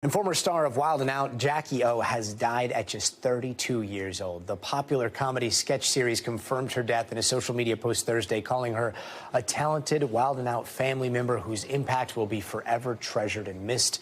And former star of Wild 'N Out, Jacky Oh, has died at just 32 years old. The popular comedy sketch series confirmed her death in a social media post Thursday, calling her a talented Wild 'N Out family member whose impact will be forever treasured and missed.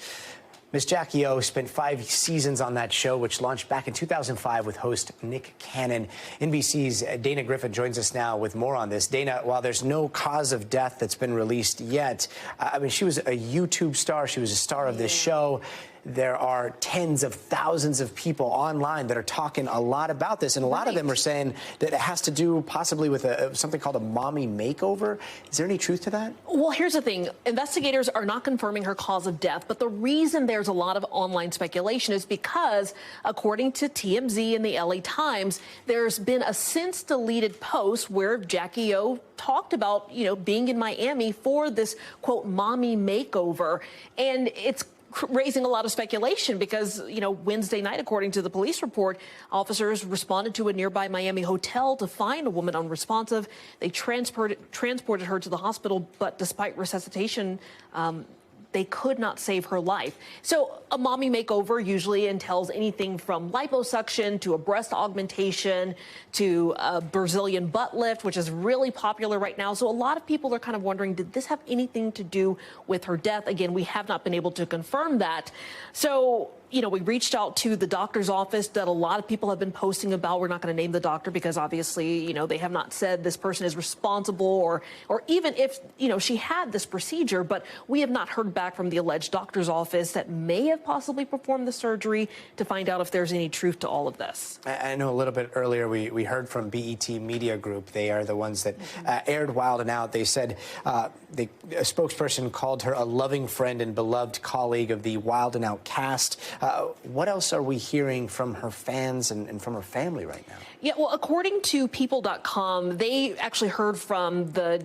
Miss Jacky Oh spent 5 seasons on that show, which launched back in 2005 with host Nick Cannon. NBC's Dana Griffin joins us now with more on this. Dana, while there's no cause of death that's been released yet, I mean, she was a YouTube star. She was a star of this show. There are tens of thousands of people online that are talking a lot about this, and a lot of them are saying that it has to do possibly with something called a mommy makeover. Is there any truth to that? Well, here's the thing. Investigators are not confirming her cause of death, but the reason there's a lot of online speculation is because, according to TMZ and the LA Times, there's been a since-deleted post where Jacky Oh talked about, being in Miami for this, quote, mommy makeover, and it's raising a lot of speculation because, Wednesday night, according to the police report, officers responded to a nearby Miami hotel to find a woman unresponsive. They transported her to the hospital, but despite resuscitation, they could not save her life. So a mommy makeover usually entails anything from liposuction to a breast augmentation to a Brazilian butt lift, which is really popular right now. So a lot of people are kind of wondering, did this have anything to do with her death? Again, we have not been able to confirm that. So, we reached out to the doctor's office that a lot of people have been posting about. We're not going to name the doctor because obviously, they have not said this person is responsible or even if, she had this procedure, but we have not heard back from the alleged doctor's office that may have possibly performed the surgery to find out if there's any truth to all of this. I know a little bit earlier we heard from BET Media Group. They are the ones that aired Wild 'N Out. They said a spokesperson called her a loving friend and beloved colleague of the Wild 'N Out cast. What else are we hearing from her fans and from her family right now? Yeah, well, according to People.com, they actually heard from the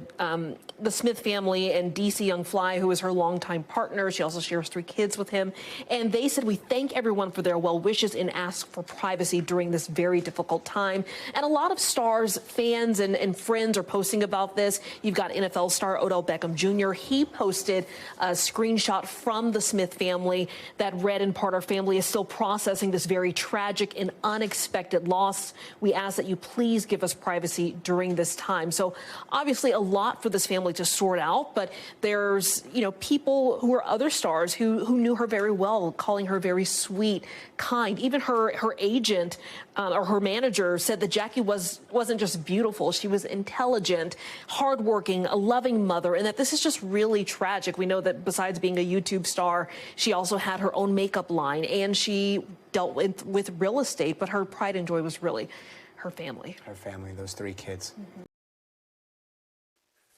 Smith family and DC Young Fly, who is her longtime partner. She also shares 3 kids with him. And they said, we thank everyone for their well wishes and ask for privacy during this very difficult time. And a lot of stars, fans, and friends are posting about this. You've got NFL star Odell Beckham Jr. He posted a screenshot from the Smith family that read in part, our family is still processing this very tragic and unexpected loss. We ask that you please give us privacy during this time. So obviously a lot for this family to sort out, but there's, people who are other stars who knew her very well, calling her very sweet, kind. Even her agent or her manager said that Jacky wasn't just beautiful. She was intelligent, hardworking, a loving mother, and that this is just really tragic. We know that besides being a YouTube star, she also had her own makeup line and she dealt with real estate, but her pride and joy was really her family. Her family, those 3 kids.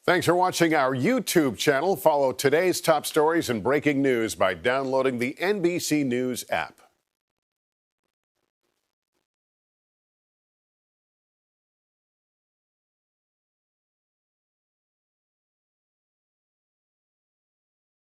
Thanks for watching our YouTube channel. Follow today's top stories and breaking news by downloading the NBC News app.